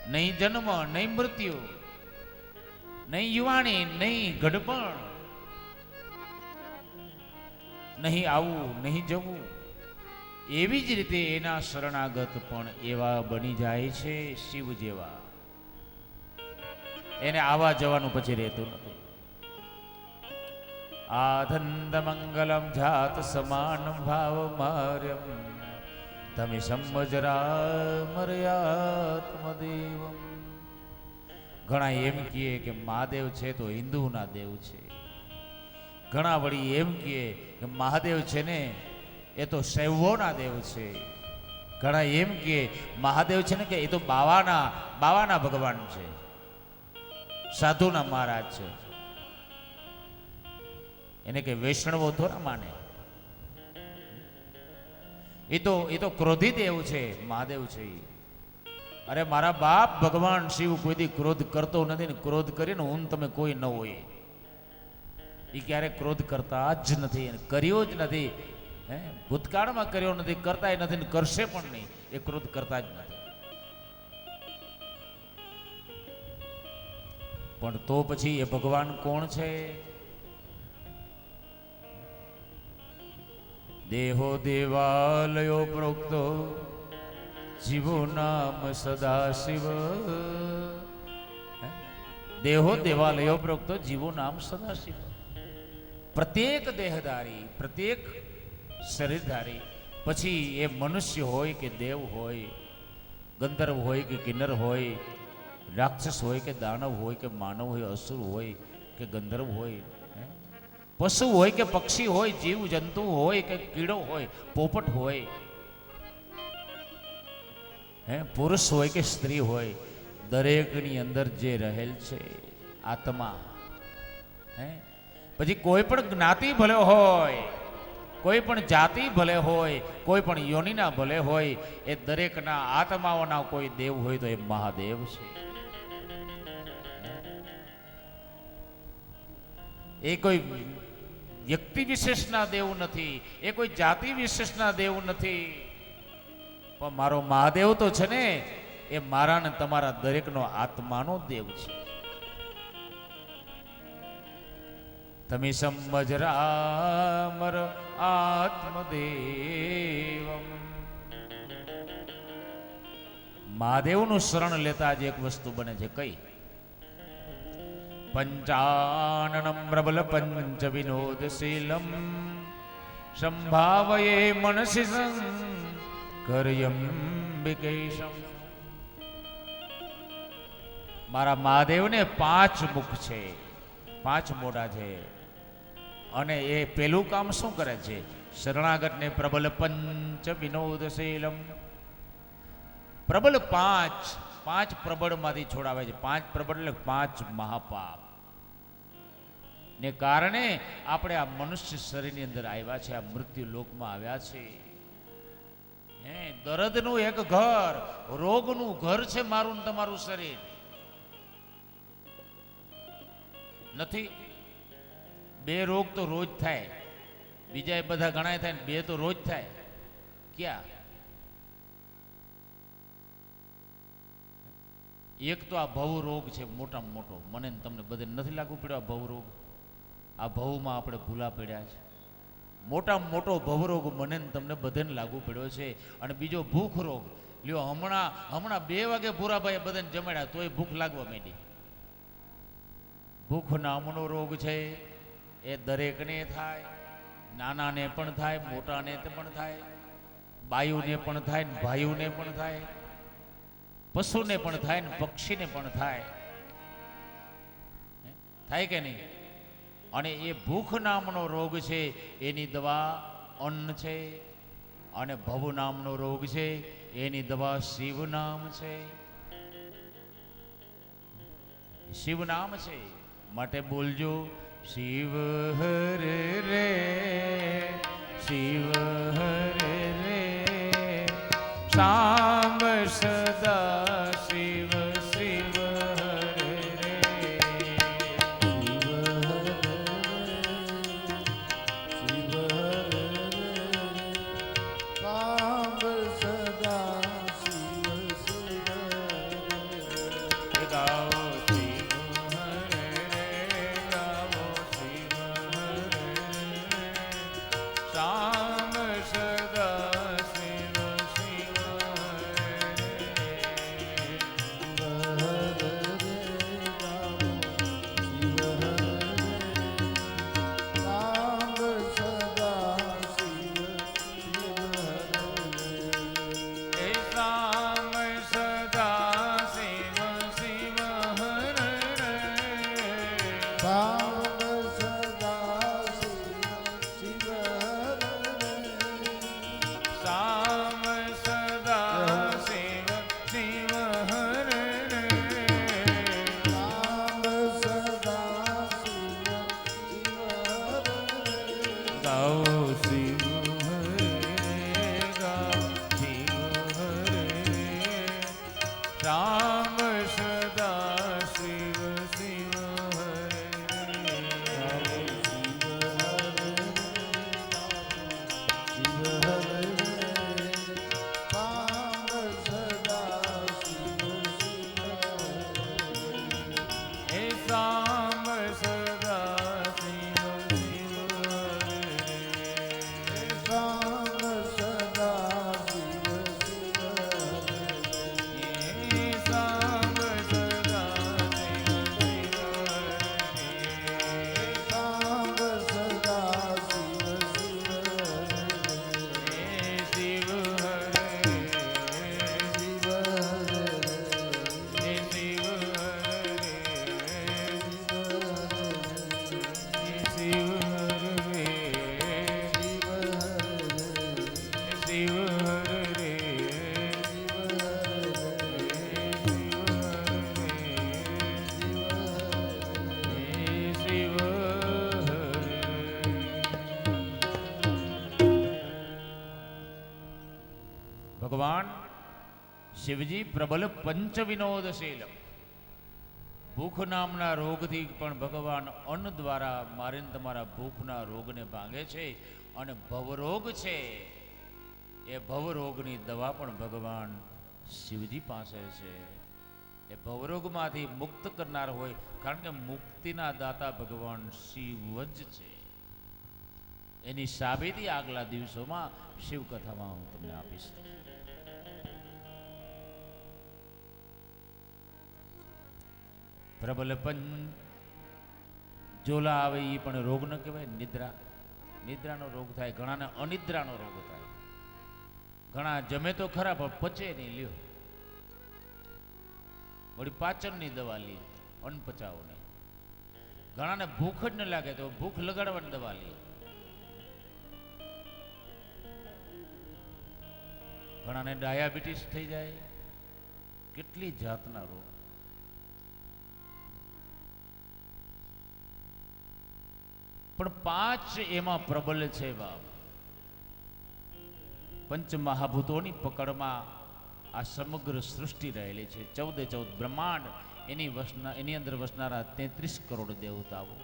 નહીં જન્મ, નહીં મૃત્યુ, નહીં યુવાણી, નહીં ગઢપણ, નહીં આવું, નહીં જવું. એવી જ રીતે એના શરણાગત પણ એવા બની જાય છે શિવ જેવા. એને આવા જવાનું પછી રહેતું નથી. આધંદ મંગલમ જાત સમાનમ ભાવ માર્યમ તમે સમજરા મર્યાત્મદેવમ. ઘણા એમ કહે કે મહાદેવ છે તો હિન્દુના દેવ છે. ઘણા વળી એમ કહે કે મહાદેવ છે ને એ તો શૈવોના દેવ છે. ઘણા એમ કહે મહાદેવ છે ને કે એ તો બાવાના ભગવાન છે, સાધુના મહારાજ છે. એને કે વૈષ્ણવો થોડા માને. એ તો ક્રોધી દેવ છે, મહાદેવ છે. અરે મારા બાપ ભગવાન શિવ કોઈ દી ક્રોધ કરતો નથી ને ક્રોધ કરીને હું તમે કોઈ ન હોય. એ ક્યારે ક્રોધ કરતા જ નથી, કર્યો જ નથી. ભૂતકાળમાં કર્યો નથી, કરતા નથી ને કરશે પણ નહીં. એ ક્રોધ કરતા જ નથી. પણ તો પછી એ ભગવાન કોણ છે? દેહો દેવાલયો પ્રોક્તો જીવો નામ સદાશિવ. દેહો દેવાલયો પ્રોક્તો જીવો નામ સદાશિવ. પ્રત્યેક દેહધારી, પ્રત્યેક શરીરધારી, પછી એ મનુષ્ય હોય કે દેવ હોય, ગંધર્વ હોય કે કિન્નર હોય, રાક્ષસ હોય કે દાનવ હોય કે માનવ હોય, અસુર હોય કે ગંધર્વ હોય, પશુ હોય કે પક્ષી હોય, જીવ જંતુ હોય કે કીડો હોય, પોપટ હોય, પુરુષ હોય કે સ્ત્રી હોય, દરેકની અંદર જે રહેલ છે આત્મા. પછી કોઈ પણ જ્ઞાતિ ભલે હોય, કોઈ પણ જાતિ ભલે હોય, કોઈ પણ યોનિના ભલે હોય, એ દરેકના આત્માઓના કોઈ દેવ હોય તો એ મહાદેવ છે. એ કોઈ વ્યક્તિ વિશેષના દેવ નથી, એ કોઈ જાતિ વિશેષના દેવ નથી. પણ મારો મહાદેવ તો છે ને એ મારા ને તમારા દરેકનો આત્માનો દેવ છે. તમે સમજરામર આત્મદેવમ. મહાદેવનું શરણ લેતા જ એક વસ્તુ બને છે. કઈ? પંચાનનમ પ્રબલ પંચ વિનોદશીલમ સંભાવયે મનસી સંકર્યંબિકેશમ. મારા મહાદેવને 5 મુખ છે, 5 મોઢા છે. અને એ પેલું કામ શું કરે છે? શરણાગતને પ્રબલ પંચ વિનોદશીલમ. પ્રબલ 5 પ્રબળમાંથી છોડાવે છે. 5 પ્રબળ એટલે 5 મહાપાપ ને કારણે આપણે આ મનુષ્ય શરીરની અંદર આવ્યા છે, આ મૃત્યુ લોકમાં આવ્યા છે. દર્દનું એક ઘર, રોગનું ઘર છે મારું ને તમારું શરીર. નથી? 2 રોગ તો રોજ થાય, બીજા બધા ઘણા થાય ને 2 તો રોજ થાય. ક્યાં? એક તો આ ભવ રોગ છે મોટામાં મોટો. મને તમને બધે નથી લાગુ પડ્યો આ ભવ રોગ? આ ભવમાં આપણે ભૂલા પડ્યા છે. મોટામાં મોટો ભવ રોગ મને તમને બધાને લાગુ પડ્યો છે. અને બીજો ભૂખ રોગ લ્યો. હમણાં 2 વાગે ભૂરાભાઈ બધાને જમાડ્યા તોય ભૂખ લાગવા માંડી. ભૂખ નામનો રોગ છે. એ દરેકને થાય, નાનાને પણ થાય, મોટાને પણ થાય, બાયુને પણ થાય, ભાઈઓને પણ થાય, પશુને પણ થાય ને પક્ષીને પણ થાય. થાય કે નહીં? અને એ ભૂખ નામનો રોગ છે એની દવા અન્ન છે. અને ભવ નામનો રોગ છે એની દવા શિવ નામ છે. શિવ નામ છે માટે બોલજો શિવ હરે રે, શિવ હરે રે, સાંબ સદા શિવ શિવ હરે રે. શિવ હરે શિવ હરે સાંભ સદા શિવ શિવ સદા શિવ શિવ હરે હે સાંભ સદા શિવ શિવ હરે હે સાંભ સદા શિવ શિવ હરે હે શિવ હરે હે શિવ હરે હે શિવ હરે શિવ હરે શિવ ભગવાન શિવજી પ્રબલ પંચ વિનોદશીલ ભૂખ નામના રોગથી પણ ભગવાન અન્ન દ્વારા મારીને તમારા ભૂખના રોગને ભાંગે છે અને ભવરોગ છે એ ભવરોગની દવા પણ ભગવાન શિવજી પાસે છે. એ ભવરોગમાંથી મુક્ત કરનાર હોય કારણ કે મુક્તિના દાતા ભગવાન શિવ જ છે. એની સાબિતી આગલા દિવસોમાં શિવકથામાં હું તમને આપીશ. પ્રબલ જોલા આવે એ પણ રોગ ન કહેવાય. નિદ્રાનો રોગ થાય, ઘણાને અનિદ્રાનો રોગ થાય, ઘણા જમે તો ખરા પણ પચે નહીં લ્યો, વળી પાચનની દવા લે, અન્ન પચાવો નહીં. ઘણાને ભૂખ જ ન લાગે તો ભૂખ લગાડવાની દવા લે. ઘણાને ડાયાબિટીસ થઈ જાય, કેટલી જાતના રોગ. પણ 5 એમાં પ્રબલ છે બાપ. પંચ મહાભૂતોની પકડમાં આ સમગ્ર સૃષ્ટિ રહેલી છે. 14 બ્રહ્માંડ, એની અંદર વસનારા 33 કરોડ દેવતાઓ,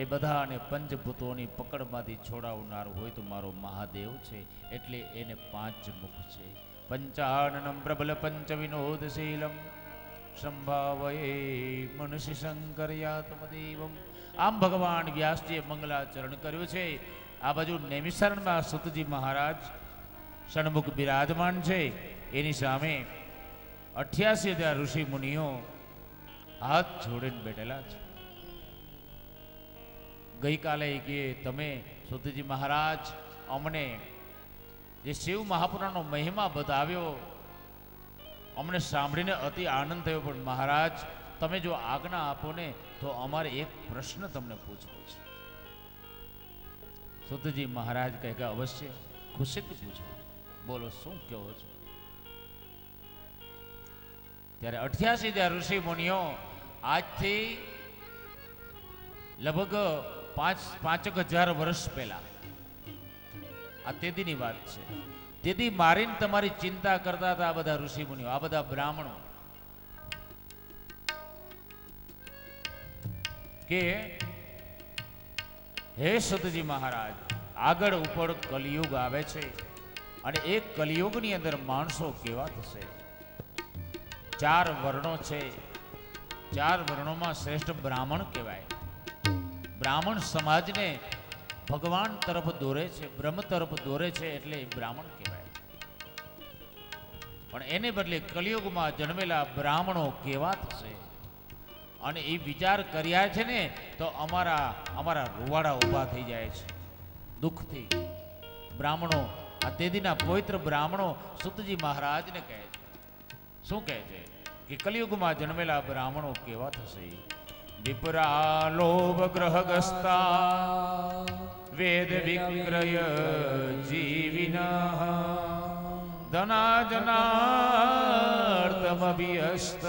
એ બધાને પંચભૂતોની પકડમાંથી છોડાવનાર હોય તો મારો મહાદેવ છે. એટલે એને 5 મુખ છે. પંચાનનમ પ્રબલ પંચ વિનોદશીલમ સંભાવયે મનુષ્ય શંકર્યાત્મદેવમ. આમ ભગવાન વ્યાસજીએ મંગલાચરણ કર્યું છે. આ બાજુ નૈમિષારણમાં સુતજી મહારાજ ષણમુખ બિરાજમાન છે. એની સામે 88,000 ઋષિ મુનિઓ હાથ જોડીને બેઠેલા છે. ગઈકાલે કે તમે સુતજી મહારાજ અમને જે શિવ મહાપુરાણનો મહિમા બતાવ્યો, અમને સાંભળીને અતિ આનંદ થયો, પણ મહારાજ તમે જો આજ્ઞા આપો ને તો અમારે એક પ્રશ્ન તમને પૂછવો છે. સુતજી મહારાજ કહે કે અવશ્ય, ખુશીથી પૂછો, બોલો શું કહો છો. ત્યારે 88,000 ઋષિ મુનિઓ આજથી લગભગ 5,000 વર્ષ પહેલા, આ તેદીની વાત છે, તેદી મારીને તમારી ચિંતા કરતા હતા આ બધા ઋષિ મુનિઓ, આ બધા બ્રાહ્મણો, કે હે સુતજી મહારાજ, આગળ ઉપર કલિયુગ આવે છે અને એ કલિયુગની અંદર માણસો કેવા થશે. 4 વર્ણો છે, 4 વર્ણોમાં શ્રેષ્ઠ બ્રાહ્મણ કહેવાય. બ્રાહ્મણ સમાજને ભગવાન તરફ દોરે છે, બ્રહ્મ તરફ દોરે છે, એટલે એ બ્રાહ્મણ કહેવાય. પણ એને બદલે કલિયુગમાં જન્મેલા બ્રાહ્મણો કેવા થશે, અને એ વિચાર કર્યા છે ને તો અમારા રૂવાડા ઊભા થઈ જાય છે દુઃખથી. બ્રાહ્મણો, આ તેદીના પવિત્ર બ્રાહ્મણો સુતજી મહારાજને કહે છે, શું કહે છે કે કલિયુગમાં જન્મેલા બ્રાહ્મણો કેવા થશે. વિપરા લોભ ગ્રહગસ્તા વેદ વિક્રય જીવિના ધનાજનાર્તમભ્યસ્ત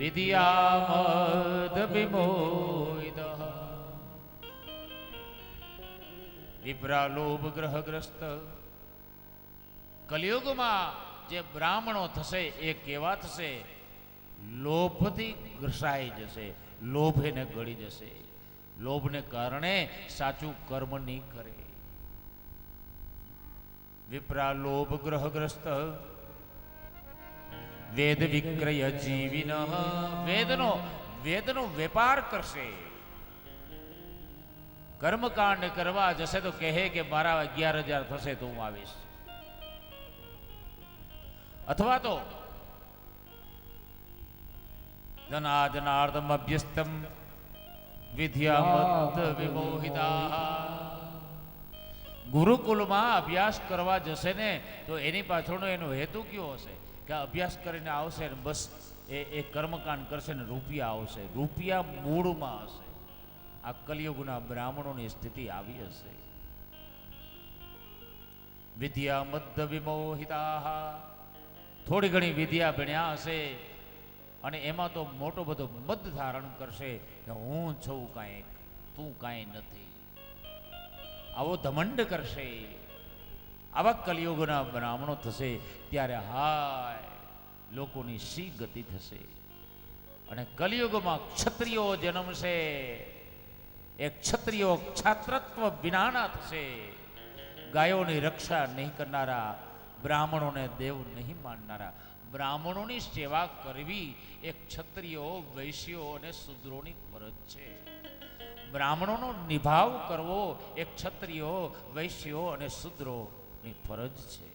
વિદ્યામદ વિમોહિત. વિપ્રા લોભ ગ્રહગ્રસ્ત, કલિયુગમાં જે બ્રાહ્મણો થશે એ કેવા થશે? લોભથી ઘસાઈ જશે, લોભ એને ગળી જશે. લોભને કારણે સાચું કર્મ નહીં કરે. વિપ્રા લોભ ગ્રહગ્રસ્ત વેદ વિક્રય જીવિન. વેદનો વેપાર કરશે. કર્મકાંડ કરવા જશે તો કહે કે મારા 11,000 થશે તો હું આવીશ. અથવા તો ધનાર્દમ અભ્યસ્તમ વિદ્યામત વિમોહિતા. ગુરુકુલમાં અભ્યાસ કરવા જશે ને તો એની પાછળનો એનો હેતુ કયો હશે? કે અભ્યાસ કરીને આવશે ને બસ એ કર્મકાંડ કરશે ને રૂપિયા આવશે. રૂપિયા મૂળમાં હશે. આ કલિયુગના બ્રાહ્મણોની સ્થિતિ આવી હશે. વિદ્યા મદ્દ વિમોહિતા. થોડી ઘણી વિદ્યા ભણ્યા હશે અને એમાં તો મોટો બધો મદ ધારણ કરશે કે હું છું કાંઈક, તું કાંઈ નથી. આવો ધમંડ કરશે. આવા કલિયુગના બ્રાહ્મણો થશે ત્યારે હાય લોકોની શી ગતિ થશે. અને કલિયુગમાં ક્ષત્રિયો જન્મશે. એ ક્ષત્રિયો ક્ષાત્રત્વ વિનાના થશે. ગાયોની રક્ષા નહીં કરનારા, બ્રાહ્મણોને દેવ નહીં માનનારા. બ્રાહ્મણોની સેવા કરવી એ ક્ષત્રિયો, વૈશ્યો અને શૂદ્રોની ફરજ છે. બ્રાહ્મણોનો નિભાવ કરવો એ ક્ષત્રિયો, વૈશ્યો અને શૂદ્રોની ફરજ છે.